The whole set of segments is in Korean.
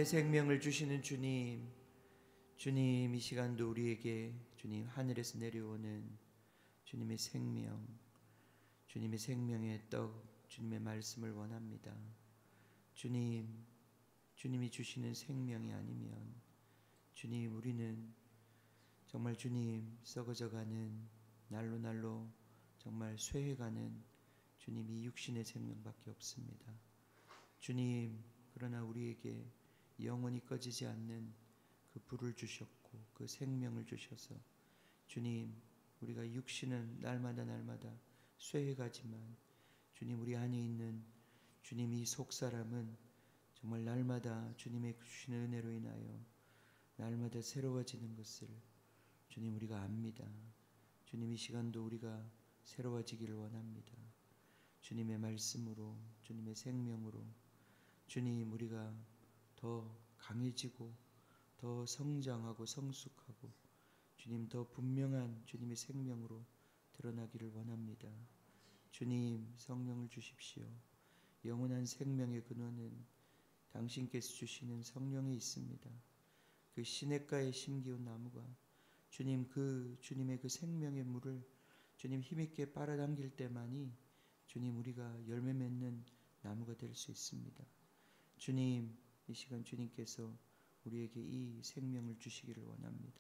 생명을 주시는 주님, 주님 이 시간도 우리에게 주님 하늘에서 내려오는 주님의 생명, 주님의 생명의 떡, 주님의 말씀을 원합니다. 주님, 주님이 주시는 생명이 아니면 주님 우리는 정말 주님 썩어져가는 날로 날로 정말 쇠해가는 주님 이 육신의 생명밖에 없습니다. 주님, 그러나 우리에게 영원히 꺼지지 않는 그 불을 주셨고 그 생명을 주셔서 주님 우리가 육신은 날마다 쇠해가지만 주님 우리 안에 있는 주님 이 속사람은 정말 날마다 주님의 주시는 은혜로 인하여 날마다 새로워지는 것을 주님 우리가 압니다. 주님 이 시간도 우리가 새로워지기를 원합니다. 주님의 말씀으로 주님의 생명으로 주님 우리가 더 강해지고 더 성장하고 성숙하고 주님 더 분명한 주님의 생명으로 드러나기를 원합니다. 주님 성령을 주십시오. 영원한 생명의 근원은 당신께서 주시는 성령에 있습니다. 그 시냇가에 심기운 나무가 주님 그 주님의 그 생명의 물을 주님 힘있게 빨아당길 때만이 주님 우리가 열매 맺는 나무가 될 수 있습니다. 주님 이 시간 주님께서 우리에게 이 생명을 주시기를 원합니다.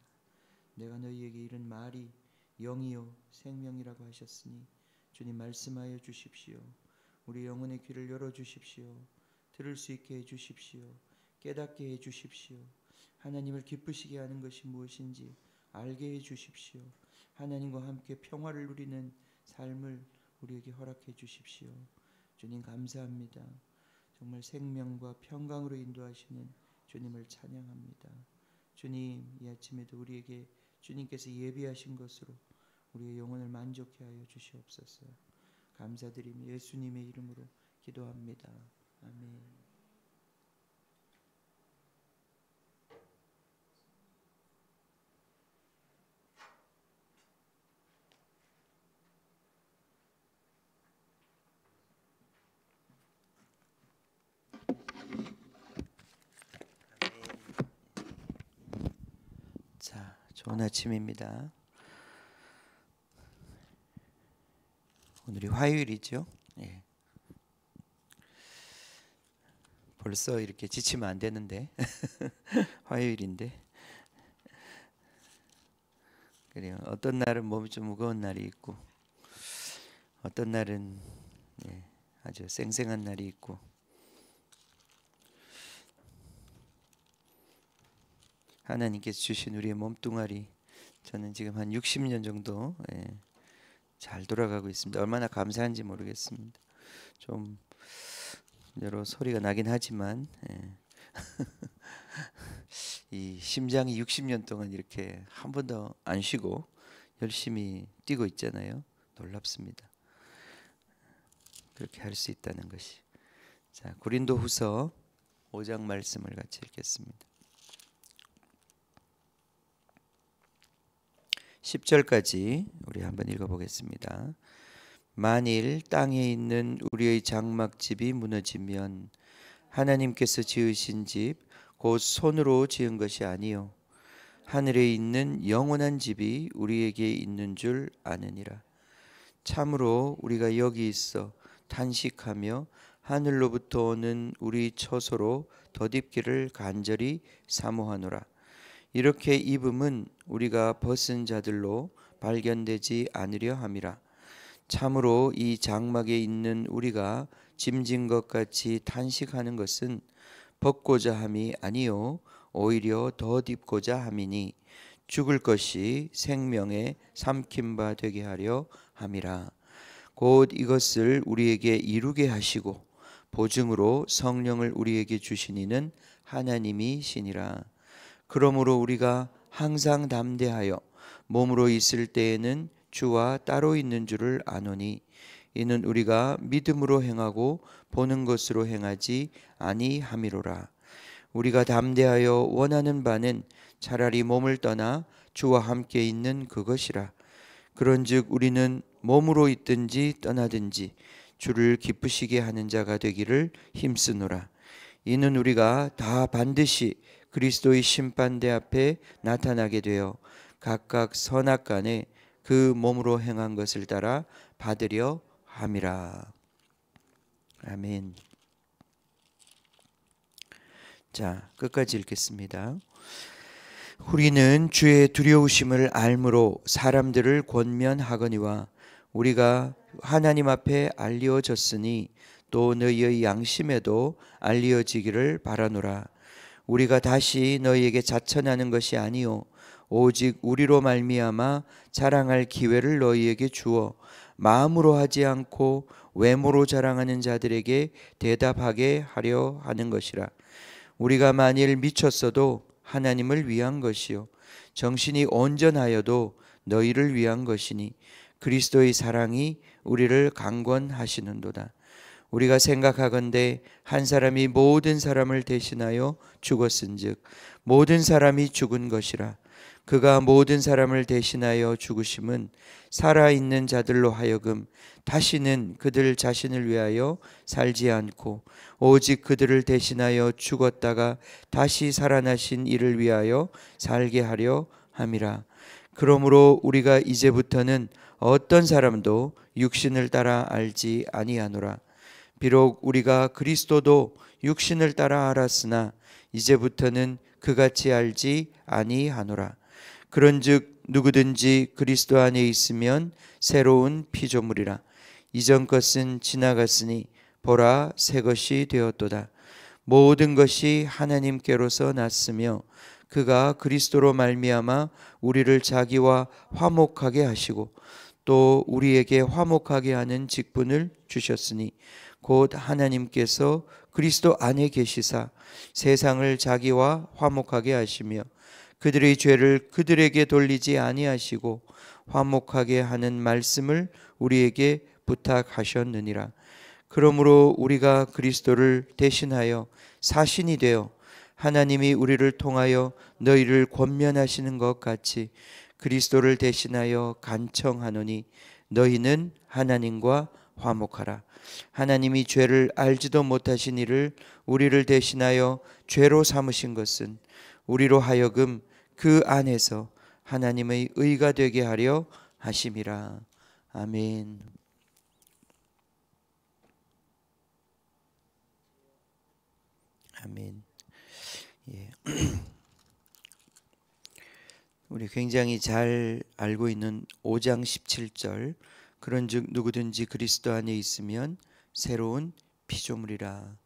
내가 너희에게 이른 말이 영이요 생명이라고 하셨으니 주님 말씀하여 주십시오. 우리 영혼의 귀를 열어주십시오. 들을 수 있게 해주십시오. 깨닫게 해주십시오. 하나님을 기쁘시게 하는 것이 무엇인지 알게 해주십시오. 하나님과 함께 평화를 누리는 삶을 우리에게 허락해 주십시오. 주님 감사합니다. 정말 생명과 평강으로 인도하시는 주님을 찬양합니다. 주님 이 아침에도 우리에게 주님께서 예비하신 것으로 우리의 영혼을 만족해 하여 주시옵소서. 감사드리며 예수님의 이름으로 기도합니다. 아멘. 자, 좋은 아침입니다. 오늘이 화요일이죠. 예. 벌써 이렇게 지치면 안 되는데 화요일인데 그래요. 어떤 날은 몸이 좀 무거운 날이 있고 어떤 날은 아주 쌩쌩한 날이 있고 하나님께서 주신 우리의 몸뚱아리 저는 지금 한 60년 정도 잘 돌아가고 있습니다. 얼마나 감사한지 모르겠습니다. 좀 여러 소리가 나긴 하지만 이 심장이 60년 동안 이렇게 한 번도 안 쉬고 열심히 뛰고 있잖아요. 놀랍습니다. 그렇게 할 수 있다는 것이. 자, 고린도후서 5장 말씀을 같이 읽겠습니다. 10절까지 우리 한번 읽어보겠습니다. 만일 땅에 있는 우리의 장막집이 무너지면 하나님께서 지으신 집 곧 손으로 지은 것이 아니요 하늘에 있는 영원한 집이 우리에게 있는 줄 아느니라. 참으로 우리가 여기 있어 탄식하며 하늘로부터 오는 우리 처소로 덧입기를 간절히 사모하노라. 이렇게 입음은 우리가 벗은 자들로 발견되지 않으려 함이라. 참으로 이 장막에 있는 우리가 짐진 것 같이 탄식하는 것은 벗고자 함이 아니요 오히려 덧입고자 함이니 죽을 것이 생명에 삼킨 바 되게 하려 함이라. 곧 이것을 우리에게 이루게 하시고 보증으로 성령을 우리에게 주신 이는 하나님이시니라. 그러므로 우리가 항상 담대하여 몸으로 있을 때에는 주와 따로 있는 줄을 아노니 이는 우리가 믿음으로 행하고 보는 것으로 행하지 아니함이로라. 우리가 담대하여 원하는 바는 차라리 몸을 떠나 주와 함께 있는 그것이라. 그런즉 우리는 몸으로 있든지 떠나든지 주를 기쁘시게 하는 자가 되기를 힘쓰노라. 이는 우리가 다 반드시 그리스도의 심판대 앞에 나타나게 되어 각각 선악간에 그 몸으로 행한 것을 따라 받으려 함이라. 아멘. 자, 끝까지 읽겠습니다. 우리는 주의 두려우심을 알므로 사람들을 권면하거니와 우리가 하나님 앞에 알려졌으니 또 너희의 양심에도 알려지기를 바라노라. 우리가 다시 너희에게 자천하는 것이 아니요 오직 우리로 말미암아 자랑할 기회를 너희에게 주어 마음으로 하지 않고 외모로 자랑하는 자들에게 대답하게 하려 하는 것이라. 우리가 만일 미쳤어도 하나님을 위한 것이요 정신이 온전하여도 너희를 위한 것이니 그리스도의 사랑이 우리를 강권하시는도다. 우리가 생각하건대 한 사람이 모든 사람을 대신하여 죽었은즉 모든 사람이 죽은 것이라. 그가 모든 사람을 대신하여 죽으심은 살아있는 자들로 하여금 다시는 그들 자신을 위하여 살지 않고 오직 그들을 대신하여 죽었다가 다시 살아나신 이를 위하여 살게 하려 함이라. 그러므로 우리가 이제부터는 어떤 사람도 육신을 따라 알지 아니하노라. 비록 우리가 그리스도도 육신을 따라 알았으나 이제부터는 그같이 알지 아니하노라. 그런즉 누구든지 그리스도 안에 있으면 새로운 피조물이라. 이전 것은 지나갔으니 보라 새 것이 되었도다. 모든 것이 하나님께로서 났으며 그가 그리스도로 말미암아 우리를 자기와 화목하게 하시고 또 우리에게 화목하게 하는 직분을 주셨으니 곧 하나님께서 그리스도 안에 계시사 세상을 자기와 화목하게 하시며 그들의 죄를 그들에게 돌리지 아니하시고 화목하게 하는 말씀을 우리에게 부탁하셨느니라. 그러므로 우리가 그리스도를 대신하여 사신이 되어 하나님이 우리를 통하여 너희를 권면하시는 것 같이 그리스도를 대신하여 간청하노니 너희는 하나님과 화목하라. 하나님이 죄를 알지도 못하신 이를 우리를 대신하여 죄로 삼으신 것은 우리로 하여금 그 안에서 하나님의 의가 되게 하려 하심이라. 아멘. 아멘. 예. 우리 굉장히 잘 알고 있는 5장 17절 그런즉 누구든지 그리스도 안에 있으면 새로운 피조물이라.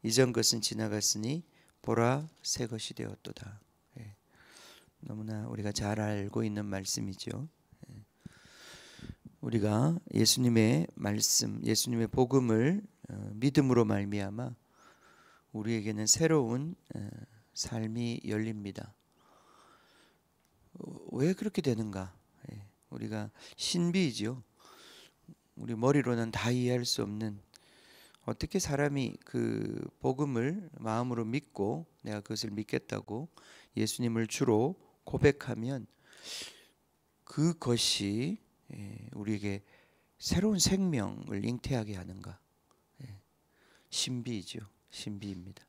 이전 것은 지나갔으니 보라 새 것이 되었도다. 예. 너무나 우리가 잘 알고 있는 말씀이죠. 예. 우리가 예수님의 말씀, 예수님의 복음을 믿음으로 말미암아 우리에게는 새로운 삶이 열립니다. 왜 그렇게 되는가? 예. 우리가 신비이죠. 우리 머리로는 다 이해할 수 없는, 어떻게 사람이 그 복음을 마음으로 믿고 내가 그것을 믿겠다고 예수님을 주로 고백하면 그것이 우리에게 새로운 생명을 잉태하게 하는가? 신비이죠. 신비입니다.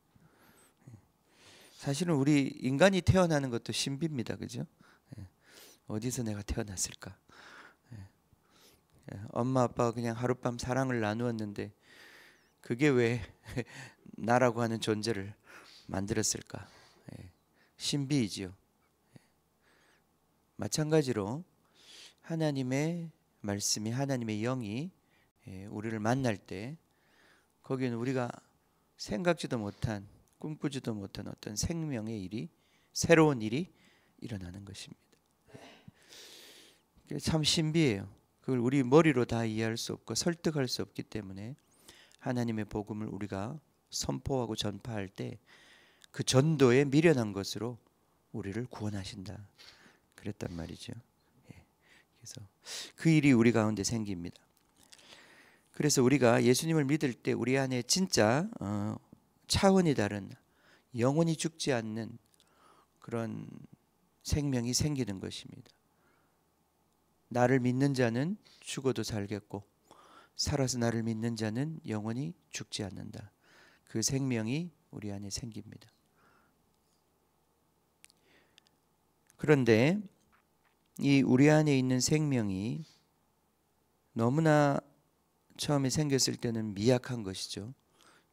사실은 우리 인간이 태어나는 것도 신비입니다. 그죠? 어디서 내가 태어났을까? 엄마 아빠가 그냥 하룻밤 사랑을 나누었는데 그게 왜 나라고 하는 존재를 만들었을까? 신비이지요. 마찬가지로 하나님의 말씀이, 하나님의 영이 우리를 만날 때 거기에는 우리가 생각지도 못한, 꿈꾸지도 못한 어떤 생명의 일이, 새로운 일이 일어나는 것입니다. 참 신비해요. 그걸 우리 머리로 다 이해할 수 없고 설득할 수 없기 때문에 하나님의 복음을 우리가 선포하고 전파할 때 그 전도에 미련한 것으로 우리를 구원하신다. 그랬단 말이죠. 그래서 그 일이 우리 가운데 생깁니다. 그래서 우리가 예수님을 믿을 때 우리 안에 진짜 차원이 다른, 영원히 죽지 않는 그런 생명이 생기는 것입니다. 나를 믿는 자는 죽어도 살겠고 살아서 나를 믿는 자는 영원히 죽지 않는다. 그 생명이 우리 안에 생깁니다. 그런데 이 우리 안에 있는 생명이 너무나 처음에 생겼을 때는 미약한 것이죠.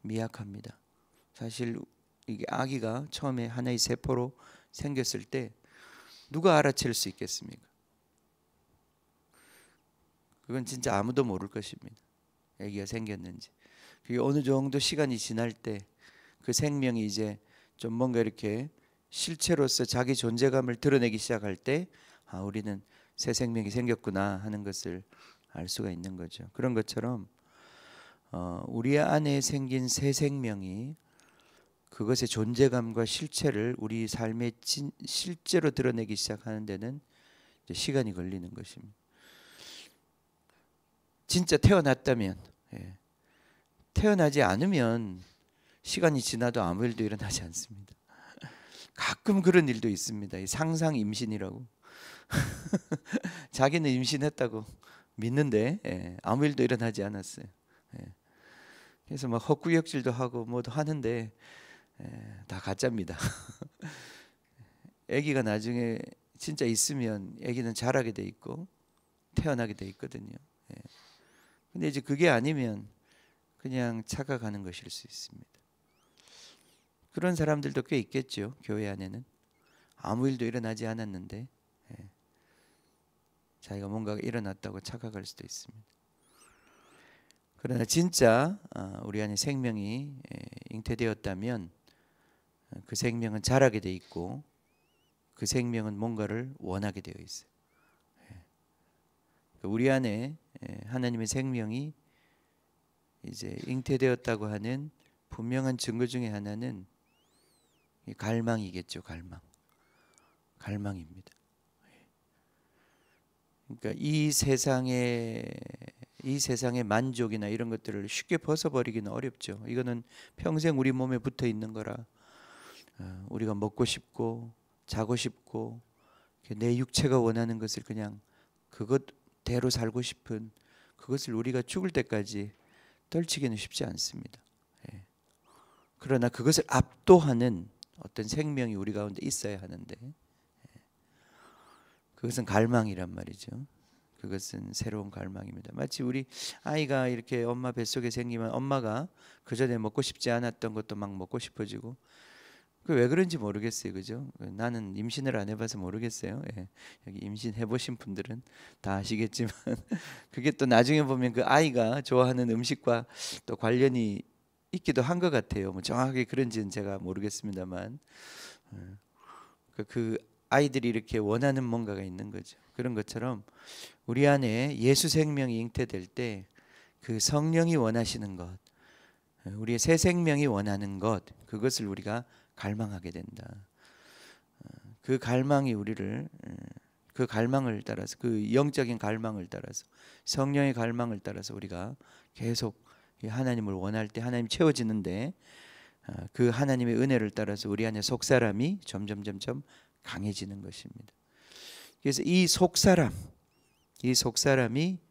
미약합니다. 사실 이게 아기가 처음에 하나의 세포로 생겼을 때 누가 알아챌 수 있겠습니까? 그건 진짜 아무도 모를 것입니다. 아기가 생겼는지. 그게 어느 정도 시간이 지날 때 그 생명이 이제 좀 뭔가 이렇게 실체로서 자기 존재감을 드러내기 시작할 때 우리는 새 생명이 생겼구나 하는 것을 알 수가 있는 거죠. 그런 것처럼 우리 안에 생긴 새 생명이 그것의 존재감과 실체를 우리 삶에 실제로 드러내기 시작하는 데는 이제 시간이 걸리는 것입니다. 진짜 태어났다면, 태어나지 않으면 시간이 지나도 아무 일도 일어나지 않습니다. 가끔 그런 일도 있습니다. 상상 임신이라고. 자기는 임신했다고 믿는데 아무 일도 일어나지 않았어요. 그래서 막 헛구역질도 하고 뭐도 하는데 다 가짜입니다. 아기가 나중에 진짜 있으면 아기는 자라게 돼 있고 태어나게 돼 있거든요. 근데 이제 그게 아니면 그냥 착각하는 것일 수 있습니다. 그런 사람들도 꽤 있겠죠. 교회 안에는 아무 일도 일어나지 않았는데 자기가 뭔가가 일어났다고 착각할 수도 있습니다. 그러나 진짜 우리 안에 생명이 잉태되었다면 그 생명은 자라게 돼 있고 그 생명은 뭔가를 원하게 되어 있어요. 우리 안에 하나님의 생명이 이제 잉태되었다고 하는 분명한 증거 중에 하나는 갈망이겠죠. 갈망입니다. 그러니까 이 세상의 만족이나 이런 것들을 쉽게 벗어버리기는 어렵죠. 이거는 평생 우리 몸에 붙어 있는 거라 우리가 먹고 싶고 자고 싶고 내 육체가 원하는 것을 그냥 그것대로 살고 싶은 그것을 우리가 죽을 때까지 떨치기는 쉽지 않습니다. 그러나 그것을 압도하는 어떤 생명이 우리 가운데 있어야 하는데 그것은 갈망이란 말이죠. 그것은 새로운 갈망입니다. 마치 우리 아이가 이렇게 엄마 뱃속에 생기면 엄마가 그전에 먹고 싶지 않았던 것도 막 먹고 싶어지고 그 왜 그런지 모르겠어요. 그죠? 나는 임신을 안 해봐서 모르겠어요. 여기 임신해 보신 분들은 다 아시겠지만 그게 또 나중에 보면 그 아이가 좋아하는 음식과 또 관련이 있기도 한 것 같아요. 뭐 정확하게 그런지는 제가 모르겠습니다만 그 아이들이 이렇게 원하는 뭔가가 있는 거죠. 그런 것처럼 우리 안에 예수 생명이 잉태될 때 그 성령이 원하시는 것, 우리의 새 생명이 원하는 것, 그것을 우리가 갈망하게 된다. 그 갈망이 우리를 그 갈망을 따라서 그 영적인 갈망을 따라서 성령의 갈망을 따라서 우리가 계속 하나님을 원할 때 하나님 채워지는데 그 하나님의 은혜를 따라서 우리 안에 속사람이 점점 강해지는 것입니다. 그래서 이 속사람이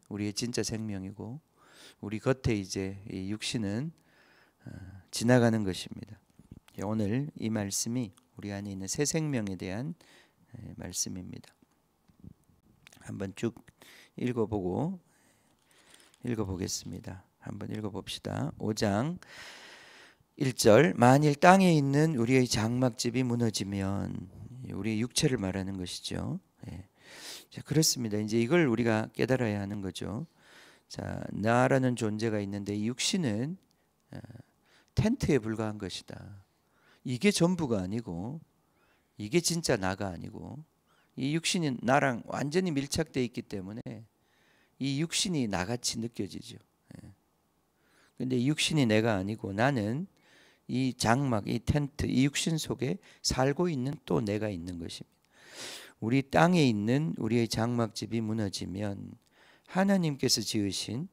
우리의 진짜 생명이고 우리 겉에 이제 이 육신은 지나가는 것입니다. 오늘 이 말씀이 우리 안에 있는 새 생명에 대한 말씀입니다. 한번 쭉 읽어보겠습니다. 한번 읽어봅시다. 5장 1절 만일 땅에 있는 우리의 장막집이 무너지면 우리의 육체를 말하는 것이죠. 자, 그렇습니다. 이제 이걸 우리가 깨달아야 하는 거죠. 자, 나라는 존재가 있는데 이 육신은 텐트에 불과한 것이다. 이게 전부가 아니고 이게 진짜 나가 아니고 이 육신이 나랑 완전히 밀착되어 있기 때문에 이 육신이 나같이 느껴지죠. 근데 이 육신이 내가 아니고 나는 이 장막, 이 텐트, 이 육신 속에 살고 있는 또 내가 있는 것입니다. 우리 땅에 있는 우리의 장막집이 무너지면 하나님께서 지으신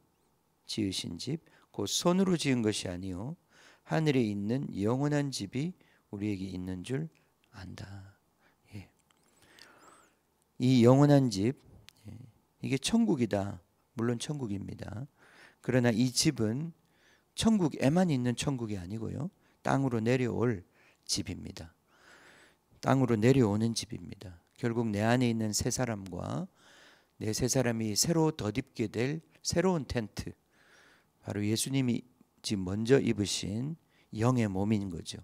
집, 곧 손으로 지은 것이 아니요 하늘에 있는 영원한 집이 우리에게 있는 줄 안다. 이 영원한 집, 이게 천국이다. 물론 천국입니다. 그러나 이 집은 천국에만 있는 천국이 아니고요. 땅으로 내려올 집입니다. 땅으로 내려오는 집입니다. 결국 내 안에 있는 새 사람과 내 새 사람이 새로 덧입게 될 새로운 텐트, 바로 예수님이 지금 먼저 입으신 영의 몸인 거죠.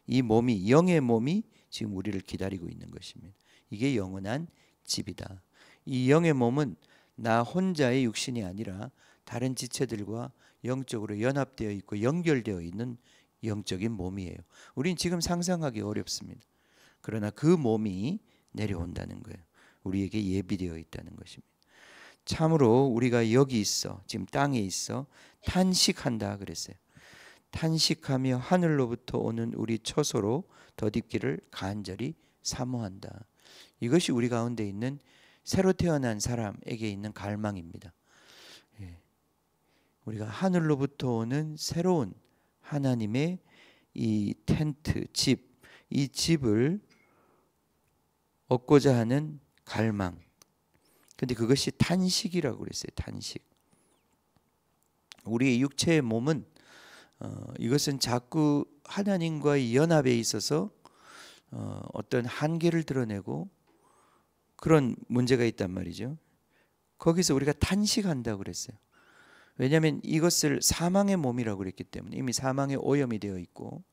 이 몸이, 영의 몸이 지금 우리를 기다리고 있는 것입니다. 이게 영원한 집이다. 이 영의 몸은 나 혼자의 육신이 아니라 다른 지체들과 영적으로 연합되어 있고 연결되어 있는 영적인 몸이에요. 우린 지금 상상하기 어렵습니다. 그러나 그 몸이 내려온다는 거예요. 우리에게 예비되어 있다는 것입니다. 참으로 우리가 여기 있어, 지금 땅에 있어 탄식한다 그랬어요. 탄식하며 하늘로부터 오는 우리 처소로 덧입기를 간절히 사모한다. 이것이 우리 가운데 있는 새로 태어난 사람에게 있는 갈망입니다. 우리가 하늘로부터 오는 새로운 하나님의 이 텐트, 집, 이 집을 얻고자 하는 갈망. 근데 그것이 탄식이라고 그랬어요. 탄식. 우리의 육체의 몸은 이것은 자꾸 하나님과의 연합에 있어서 어떤 한계를 드러내고 그런 문제가 있단 말이죠. 거기서 우리가 탄식한다고 그랬어요. 왜냐하면 이것을 사망의 몸이라고 그랬기 때문에 이미 사망에 오염이 되어 있고,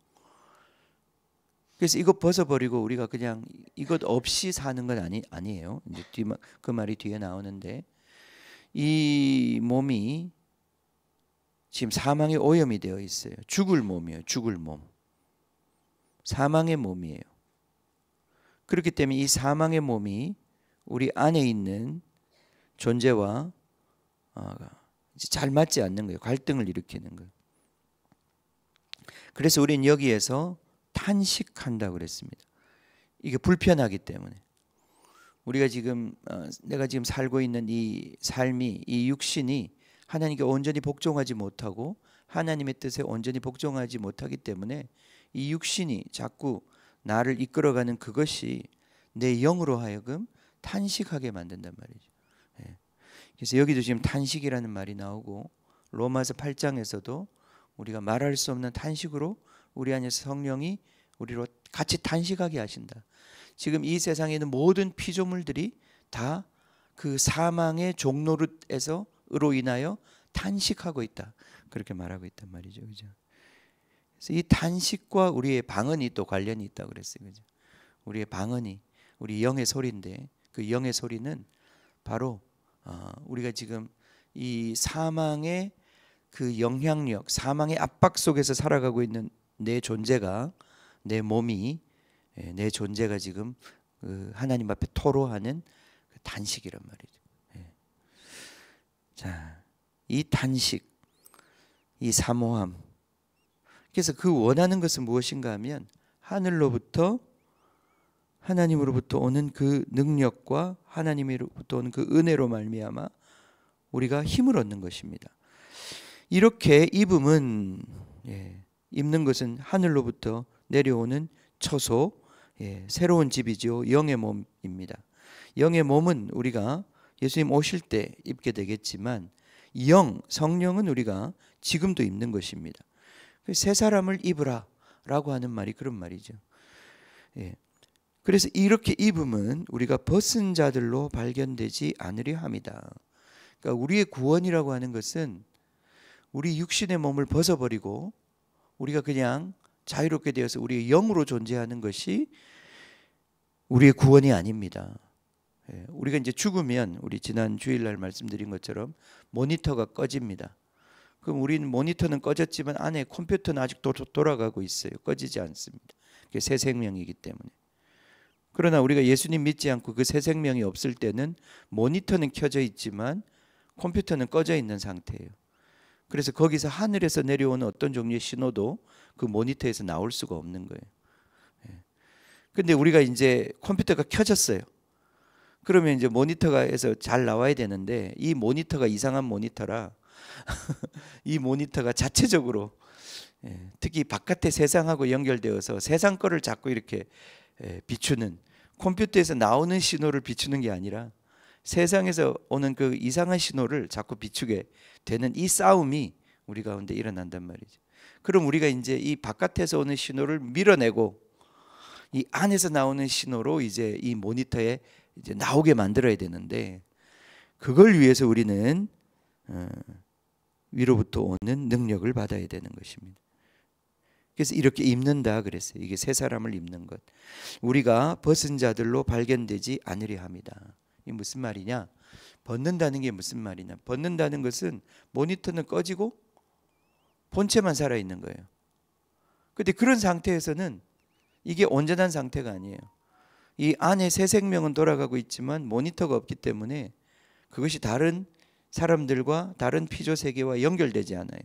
그래서 이것 벗어버리고 우리가 그냥 이것 없이 사는 건 아니에요. 이제 그 말이 뒤에 나오는데, 이 몸이 지금 사망에 오염이 되어 있어요. 죽을 몸이에요. 죽을 몸. 사망의 몸이에요. 그렇기 때문에 이 사망의 몸이 우리 안에 있는 존재와 잘 맞지 않는 거예요. 갈등을 일으키는 거예요. 그래서 우리는 여기에서 탄식한다고 그랬습니다. 이게 불편하기 때문에. 우리가 지금 내가 지금 살고 있는 이 삶이, 이 육신이 하나님께 온전히 복종하지 못하고 하나님의 뜻에 온전히 복종하지 못하기 때문에 이 육신이 자꾸 나를 이끌어가는 그것이 내 영으로 하여금 탄식하게 만든단 말이죠. 그래서 여기도 지금 탄식이라는 말이 나오고, 로마서 8장에서도 우리가 말할 수 없는 탄식으로 우리 안에서 성령이 우리로 같이 탄식하게 하신다. 지금 이 세상에 있는 모든 피조물들이 다 그 사망의 종로릇에서로 인하여 탄식하고 있다. 그렇게 말하고 있단 말이죠. 그죠? 그래서 이 탄식과 우리의 방언이 또 관련이 있다고 그랬어요. 그죠? 우리의 방언이 우리 영의 소리인데, 그 영의 소리는 바로 우리가 지금 이 사망의 그 영향력, 사망의 압박 속에서 살아가고 있는 내 존재가, 내 몸이, 내 존재가 지금 하나님 앞에 토로하는 그 탄식이란 말이죠. 자, 이 탄식, 이 사모함. 그래서 그 원하는 것은 무엇인가 하면 하늘로부터, 하나님으로부터 오는 그 능력과 하나님으로부터 오는 그 은혜로 말미암아 우리가 힘을 얻는 것입니다. 이렇게 입음은, 입는 것은 하늘로부터 내려오는 처소, 새로운 집이죠. 영의 몸입니다. 영의 몸은 우리가 예수님 오실 때 입게 되겠지만, 성령은 우리가 지금도 입는 것입니다. 새 사람을 입으라 라고 하는 말이 그런 말이죠. 그래서 이렇게 입음은 우리가 벗은 자들로 발견되지 않으려 합니다. 그러니까 우리의 구원이라고 하는 것은 우리 육신의 몸을 벗어버리고 우리가 그냥 자유롭게 되어서 우리의 영으로 존재하는 것이 우리의 구원이 아닙니다. 우리가 이제 죽으면, 우리 지난 주일날 말씀드린 것처럼 모니터가 꺼집니다. 그럼 우리는 모니터는 꺼졌지만 안에 컴퓨터는 아직도 돌아가고 있어요. 꺼지지 않습니다. 그게 새 생명이기 때문에. 그러나 우리가 예수님 믿지 않고 그 새 생명이 없을 때는 모니터는 켜져 있지만 컴퓨터는 꺼져 있는 상태예요. 그래서 거기서 하늘에서 내려오는 어떤 종류의 신호도 그 모니터에서 나올 수가 없는 거예요. 근데 우리가 이제 컴퓨터가 켜졌어요. 그러면 이제 모니터가에서 잘 나와야 되는데, 이 모니터가 이상한 모니터라 이 모니터가 자체적으로, 특히 바깥의 세상하고 연결되어서 세상 거를 자꾸 이렇게 비추는, 컴퓨터에서 나오는 신호를 비추는 게 아니라 세상에서 오는 그 이상한 신호를 자꾸 비추게 되는 이 싸움이 우리 가운데 일어난단 말이죠. 그럼 우리가 이제 이 바깥에서 오는 신호를 밀어내고 이 안에서 나오는 신호로 이제 이 모니터에 이제 나오게 만들어야 되는데, 그걸 위해서 우리는 위로부터 오는 능력을 받아야 되는 것입니다. 그래서 이렇게 입는다 그랬어요. 이게 새 사람을 입는 것. 우리가 벗은 자들로 발견되지 않으려 합니다. 이 무슨 말이냐? 벗는다는 게 무슨 말이냐? 벗는다는 것은 모니터는 꺼지고 본체만 살아있는 거예요. 근데 그런 상태에서는 이게 온전한 상태가 아니에요. 이 안에 새 생명은 돌아가고 있지만 모니터가 없기 때문에 그것이 다른 사람들과 다른 피조 세계와 연결되지 않아요.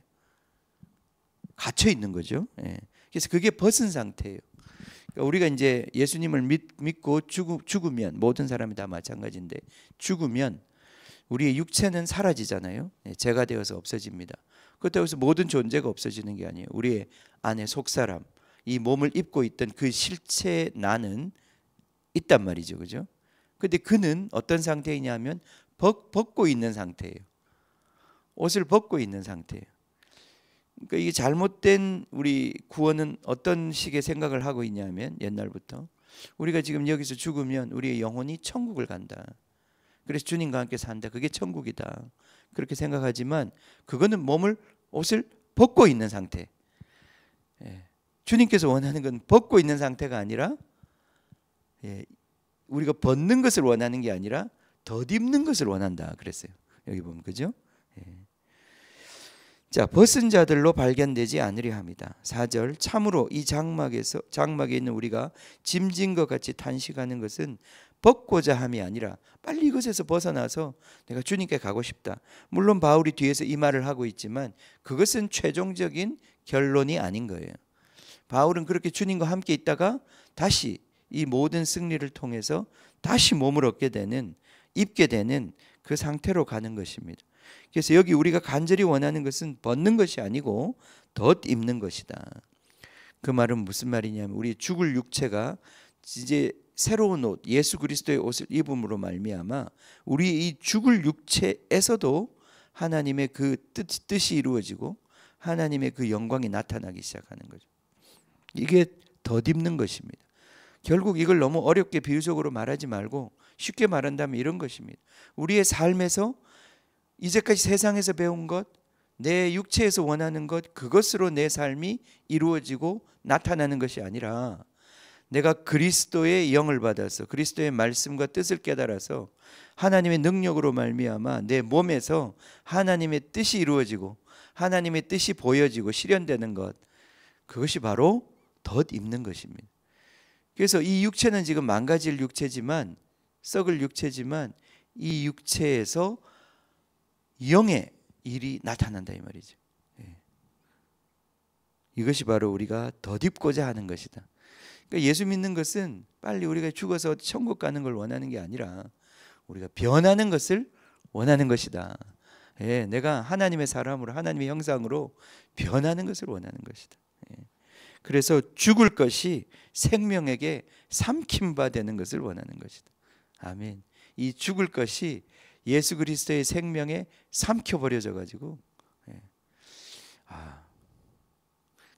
갇혀 있는 거죠. 예. 그래서 그게 벗은 상태예요. 그러니까 우리가 이제 예수님을 믿고 죽으면, 모든 사람이 다 마찬가지인데 죽으면 우리의 육체는 사라지잖아요. 예, 죄가 되어서 없어집니다. 그렇다고 해서 모든 존재가 없어지는 게 아니에요. 우리의 안에 속사람, 이 몸을 입고 있던 그 실체 나는 있단 말이죠. 그죠? 근데 그는 어떤 상태이냐면 벗고 있는 상태예요. 옷을 벗고 있는 상태예요. 그러니까 이게 잘못된 우리 구원은 어떤 식의 생각을 하고 있냐면, 옛날부터 우리가 지금 여기서 죽으면 우리의 영혼이 천국을 간다. 그래서 주님과 함께 산다. 그게 천국이다. 그렇게 생각하지만 그거는 옷을 벗고 있는 상태. 예. 주님께서 원하는 건 벗고 있는 상태가 아니라, 예, 우리가 벗는 것을 원하는 게 아니라 덧입는 것을 원한다 그랬어요. 여기 보면, 그죠? 예. 자, 벗은 자들로 발견되지 않으려 합니다. 4절, 참으로 이 장막에 있는 우리가 짐진 것 같이 탄식하는 것은 벗고자 함이 아니라 빨리 이것에서 벗어나서 내가 주님께 가고 싶다. 물론 바울이 뒤에서 이 말을 하고 있지만 그것은 최종적인 결론이 아닌 거예요. 바울은 그렇게 주님과 함께 있다가 다시 이 모든 승리를 통해서 다시 몸을 얻게 되는, 입게 되는 그 상태로 가는 것입니다. 그래서 여기 우리가 간절히 원하는 것은 벗는 것이 아니고 덧입는 것이다. 그 말은 무슨 말이냐면, 우리 죽을 육체가 이제 새로운 옷, 예수 그리스도의 옷을 입음으로 말미암아 우리 이 죽을 육체에서도 하나님의 그 뜻이 이루어지고 하나님의 그 영광이 나타나기 시작하는 거죠. 이게 덧입는 것입니다. 결국 이걸 너무 어렵게 비유적으로 말하지 말고 쉽게 말한다면 이런 것입니다. 우리의 삶에서 이제까지 세상에서 배운 것, 내 육체에서 원하는 것, 그것으로 내 삶이 이루어지고 나타나는 것이 아니라, 내가 그리스도의 영을 받아서 그리스도의 말씀과 뜻을 깨달아서 하나님의 능력으로 말미암아 내 몸에서 하나님의 뜻이 이루어지고 하나님의 뜻이 보여지고 실현되는 것, 그것이 바로 덧입는 것입니다. 그래서 이 육체는 지금 망가질 육체지만, 썩을 육체지만, 이 육체에서 영의 일이 나타난다 이 말이죠. 예. 이것이 바로 우리가 덧입고자 하는 것이다. 그러니까 예수 믿는 것은 빨리 우리가 죽어서 천국 가는 걸 원하는 게 아니라 우리가 변하는 것을 원하는 것이다. 예, 내가 하나님의 사람으로, 하나님의 형상으로 변하는 것을 원하는 것이다. 예. 그래서 죽을 것이 생명에게 삼킨 바 되는 것을 원하는 것이다. 아멘. 이 죽을 것이 예수 그리스도의 생명에 삼켜버려져 가지고, 예.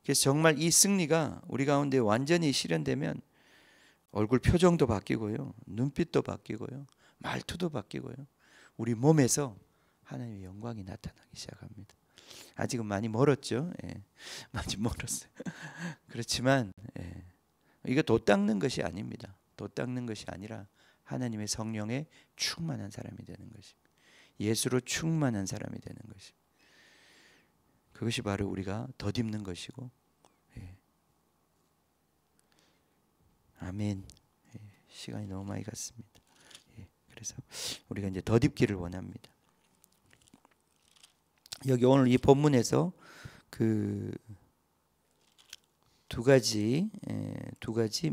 그래서 정말 이 승리가 우리 가운데 완전히 실현되면 얼굴 표정도 바뀌고요, 눈빛도 바뀌고요, 말투도 바뀌고요, 우리 몸에서 하나님의 영광이 나타나기 시작합니다. 아직은 많이 멀었죠. 예. 많이 멀었어요. 그렇지만 이거 돛 닦는 것이 아닙니다. 돛 닦는 것이 아니라 하나님의 성령에 충만한 사람이 되는 것입니다. 예수로 충만한 사람이 되는 것입니다. 그것이 바로 우리가 덧입는 것이고, 예. 아멘. 예. 시간이 너무 많이 갔습니다. 예. 그래서 우리가 이제 덧입기를 원합니다. 여기 오늘 이 본문에서 그 두 가지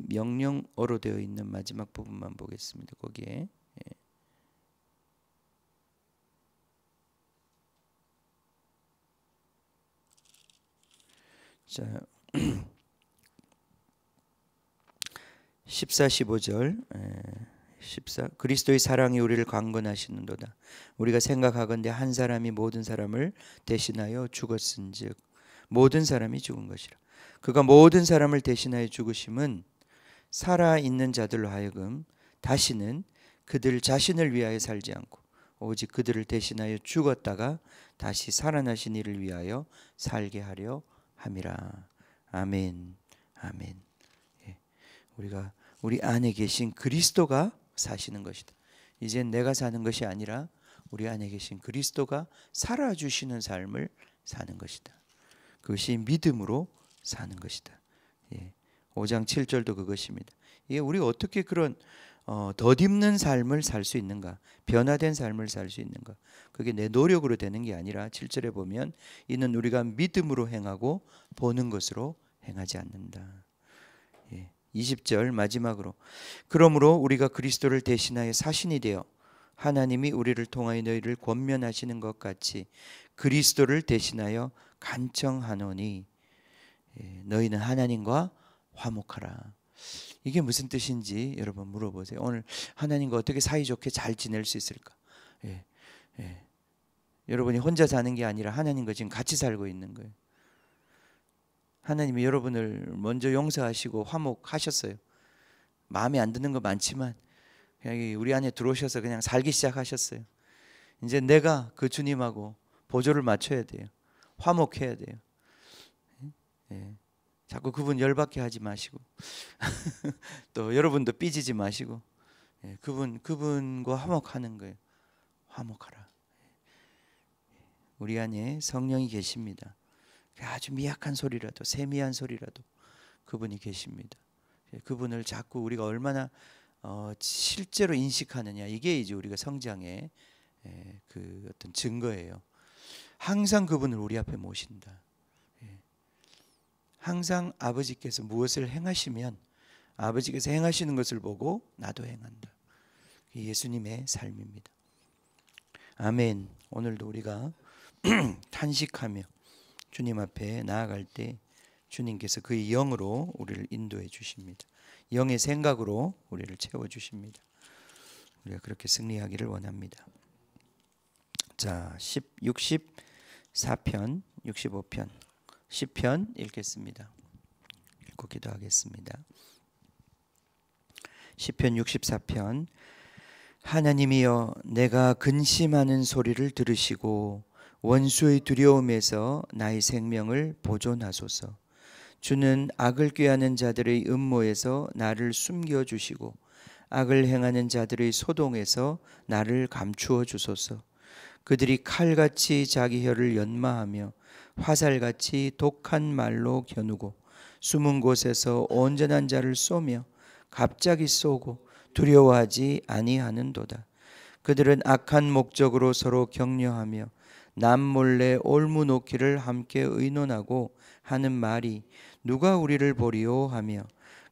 명령어로 되어 있는 마지막 부분만 보겠습니다. 거기에 자 14, 15절 14 그리스도의 사랑이 우리를 강건하시는도다. 우리가 생각하건대 한 사람이 모든 사람을 대신하여 죽었은즉 모든 사람이 죽은 것이라. 그가 모든 사람을 대신하여 죽으심은 살아있는 자들로 하여금 다시는 그들 자신을 위하여 살지 않고 오직 그들을 대신하여 죽었다가 다시 살아나신 이를 위하여 살게 하려 함이라. 아멘. 아멘. 예. 우리가 우리 안에 계신 그리스도가 사시는 것이다. 이젠 내가 사는 것이 아니라 우리 안에 계신 그리스도가 살아주시는 삶을 사는 것이다. 그것이 믿음으로 사는 것이다. 예. 5장 7절도 그것입니다. 이게 우리가 어떻게 그런 덧입는 삶을 살 수 있는가, 변화된 삶을 살 수 있는가. 그게 내 노력으로 되는 게 아니라 7절에 보면 이는 우리가 믿음으로 행하고 보는 것으로 행하지 않는다. 예. 20절 마지막으로 그러므로 우리가 그리스도를 대신하여 사신이 되어 하나님이 우리를 통하여 너희를 권면하시는 것 같이 그리스도를 대신하여 간청하노니 너희는 하나님과 화목하라. 이게 무슨 뜻인지 여러분 물어보세요. 오늘 하나님과 어떻게 사이좋게 잘 지낼 수 있을까? 예, 예. 여러분이 혼자 사는 게 아니라 하나님과 지금 같이 살고 있는 거예요. 하나님이 여러분을 먼저 용서하시고 화목하셨어요. 마음에 안 드는 거 많지만 그냥 우리 안에 들어오셔서 그냥 살기 시작하셨어요. 이제 내가 그 주님하고 보조를 맞춰야 돼요. 화목해야 돼요. 예. 자꾸 그분 열받게 하지 마시고 또 여러분도 삐지지 마시고 예. 그분과 화목하는 거예요. 화목하라. 우리 안에 성령이 계십니다. 아주 미약한 소리라도 세미한 소리라도 그분이 계십니다. 그분을 자꾸 우리가 얼마나 실제로 인식하느냐, 이게 이제 우리가 성장의 그 어떤 증거예요. 항상 그분을 우리 앞에 모신다. 항상 아버지께서 무엇을 행하시면 아버지께서 행하시는 것을 보고 나도 행한다. 예수님의 삶입니다. 아멘. 오늘도 우리가 탄식하며 주님 앞에 나아갈 때 주님께서 그의 영으로 우리를 인도해 주십니다. 영의 생각으로 우리를 채워 주십니다. 우리가 그렇게 승리하기를 원합니다. 자, 64편, 65편, 10편 읽겠습니다. 읽고 기도하겠습니다. 10편 64편. 하나님이여, 내가 근심하는 소리를 들으시고 원수의 두려움에서 나의 생명을 보존하소서. 주는 악을 꾀하는 자들의 음모에서 나를 숨겨주시고 악을 행하는 자들의 소동에서 나를 감추어 주소서. 그들이 칼같이 자기 혀를 연마하며 화살같이 독한 말로 겨누고 숨은 곳에서 온전한 자를 쏘며 갑자기 쏘고 두려워하지 아니하는도다. 그들은 악한 목적으로 서로 격려하며 남몰래 올무놓기를 함께 의논하고 하는 말이 누가 우리를 보리오 하며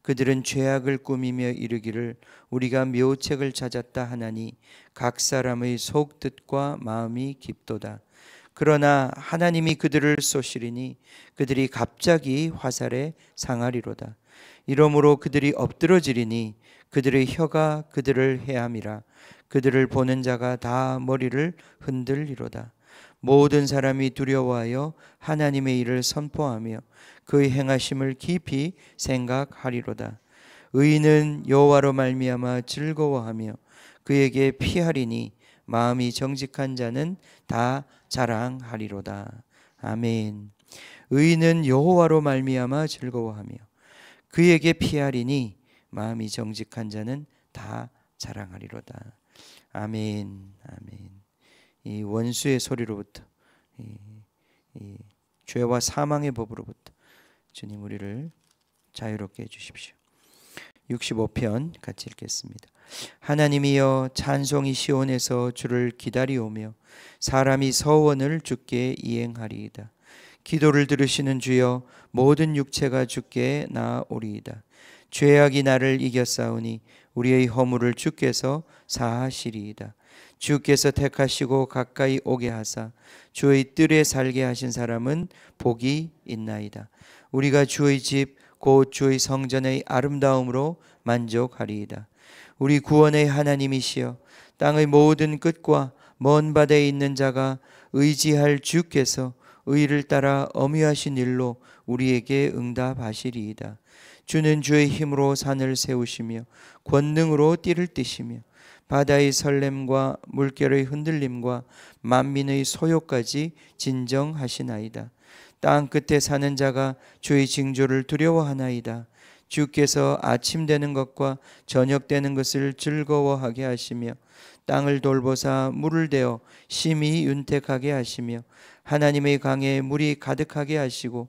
그들은 죄악을 꾸미며 이르기를 우리가 묘책을 찾았다 하나니 각 사람의 속뜻과 마음이 깊도다. 그러나 하나님이 그들을 쏘시리니 그들이 갑자기 화살에 상하리로다. 이러므로 그들이 엎드러지리니 그들의 혀가 그들을 해함이라. 그들을 보는 자가 다 머리를 흔들리로다. 모든 사람이 두려워하여 하나님의 일을 선포하며 그의 행하심을 깊이 생각하리로다. 의인은 여호와로 말미암아 즐거워하며 그에게 피하리니 마음이 정직한 자는 다 자랑하리로다. 아멘. 의인은 여호와로 말미암아 즐거워하며 그에게 피하리니 마음이 정직한 자는 다 자랑하리로다. 아멘. 아멘. 이 원수의 소리로부터 이 죄와 사망의 법으로부터 주님 우리를 자유롭게 해주십시오. 65편 같이 읽겠습니다. 하나님이여, 찬송이 시온에서 주를 기다리오며 사람이 서원을 주께 이행하리이다. 기도를 들으시는 주여, 모든 육체가 주께 나아오리이다. 죄악이 나를 이겼사오니 우리의 허물을 주께서 사하시리이다. 주께서 택하시고 가까이 오게 하사 주의 뜰에 살게 하신 사람은 복이 있나이다. 우리가 주의 집 곧 주의 성전의 아름다움으로 만족하리이다. 우리 구원의 하나님이시여, 땅의 모든 끝과 먼 바다에 있는 자가 의지할 주께서 의를 따라 엄위하신 일로 우리에게 응답하시리이다. 주는 주의 힘으로 산을 세우시며 권능으로 띠를 띠시며 바다의 설렘과 물결의 흔들림과 만민의 소요까지 진정하시나이다. 땅 끝에 사는 자가 주의 징조를 두려워하나이다. 주께서 아침 되는 것과 저녁 되는 것을 즐거워하게 하시며 땅을 돌보사 물을 대어 심히 윤택하게 하시며 하나님의 강에 물이 가득하게 하시고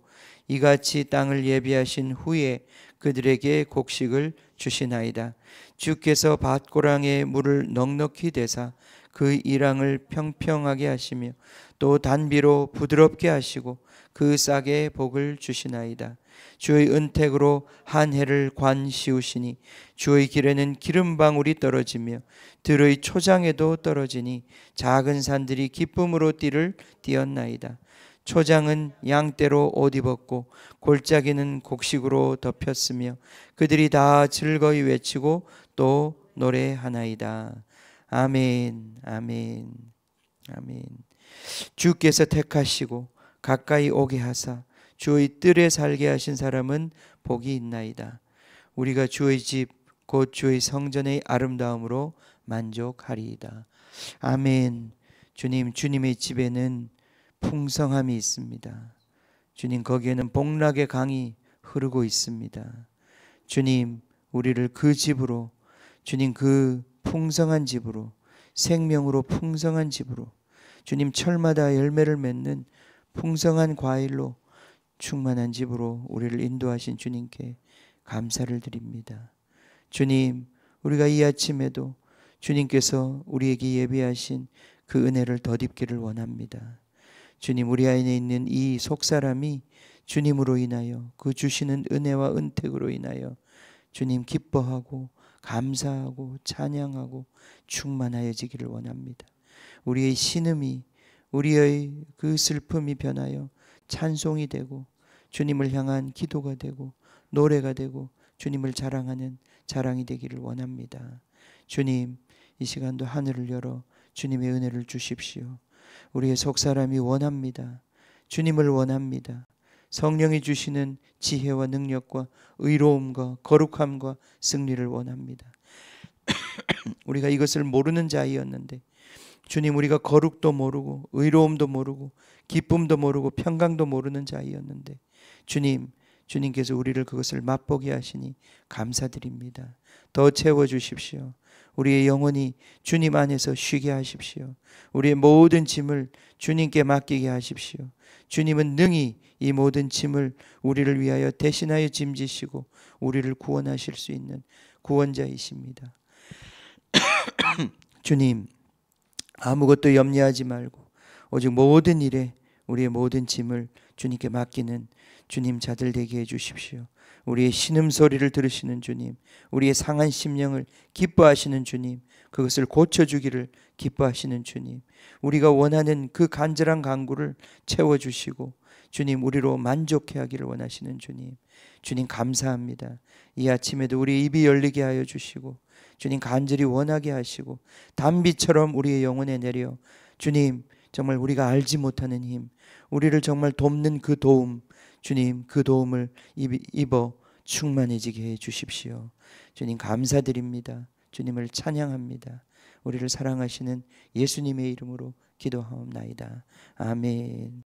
이같이 땅을 예비하신 후에 그들에게 곡식을 주시나이다. 주께서 밭고랑에 물을 넉넉히 대사 그 이랑을 평평하게 하시며 또 단비로 부드럽게 하시고 그 싹에 복을 주시나이다. 주의 은택으로 한 해를 관 씌우시니 주의 길에는 기름방울이 떨어지며 들의 초장에도 떨어지니 작은 산들이 기쁨으로 띠를 띠었나이다. 초장은 양떼로 옷 입었고 골짜기는 곡식으로 덮였으며 그들이 다 즐거이 외치고 또 노래하나이다. 아멘, 아멘, 아멘. 주께서 택하시고 가까이 오게 하사 주의 뜰에 살게 하신 사람은 복이 있나이다. 우리가 주의 집 곧 주의 성전의 아름다움으로 만족하리이다. 아멘. 주님, 주님의 집에는 풍성함이 있습니다. 주님, 거기에는 복락의 강이 흐르고 있습니다. 주님, 우리를 그 집으로, 주님, 그 풍성한 집으로, 생명으로 풍성한 집으로, 주님, 철마다 열매를 맺는 풍성한 과일로 충만한 집으로 우리를 인도하신 주님께 감사를 드립니다. 주님, 우리가 이 아침에도 주님께서 우리에게 예비하신 그 은혜를 덧입기를 원합니다. 주님, 우리 안에 있는 이 속사람이 주님으로 인하여 그 주시는 은혜와 은택으로 인하여 주님 기뻐하고 감사하고 찬양하고 충만하여지기를 원합니다. 우리의 신음이, 우리의 그 슬픔이 변하여 찬송이 되고 주님을 향한 기도가 되고 노래가 되고 주님을 자랑하는 자랑이 되기를 원합니다. 주님, 이 시간도 하늘을 열어 주님의 은혜를 주십시오. 우리의 속사람이 원합니다. 주님을 원합니다. 성령이 주시는 지혜와 능력과 의로움과 거룩함과 승리를 원합니다. 우리가 이것을 모르는 자이었는데 주님, 우리가 거룩도 모르고 의로움도 모르고 기쁨도 모르고 평강도 모르는 자이었는데 주님, 주님께서 우리를 그것을 맛보게 하시니 감사드립니다. 더 채워주십시오. 우리의 영혼이 주님 안에서 쉬게 하십시오. 우리의 모든 짐을 주님께 맡기게 하십시오. 주님은 능히 이 모든 짐을 우리를 위하여 대신하여 짐지시고 우리를 구원하실 수 있는 구원자이십니다. 주님, 아무것도 염려하지 말고 오직 모든 일에 우리의 모든 짐을 주님께 맡기는 주님 자들 되게 해주십시오. 우리의 신음소리를 들으시는 주님, 우리의 상한 심령을 기뻐하시는 주님, 그것을 고쳐주기를 기뻐하시는 주님, 우리가 원하는 그 간절한 간구를 채워주시고 주님, 우리로 만족해 하기를 원하시는 주님, 주님 감사합니다. 이 아침에도 우리 입이 열리게 하여 주시고 주님 간절히 원하게 하시고 단비처럼 우리의 영혼에 내려 주님, 정말 우리가 알지 못하는 힘, 우리를 정말 돕는 그 도움, 주님, 그 도움을 입어 충만해지게 해 주십시오. 주님 감사드립니다. 주님을 찬양합니다. 우리를 사랑하시는 예수님의 이름으로 기도하옵나이다. 아멘.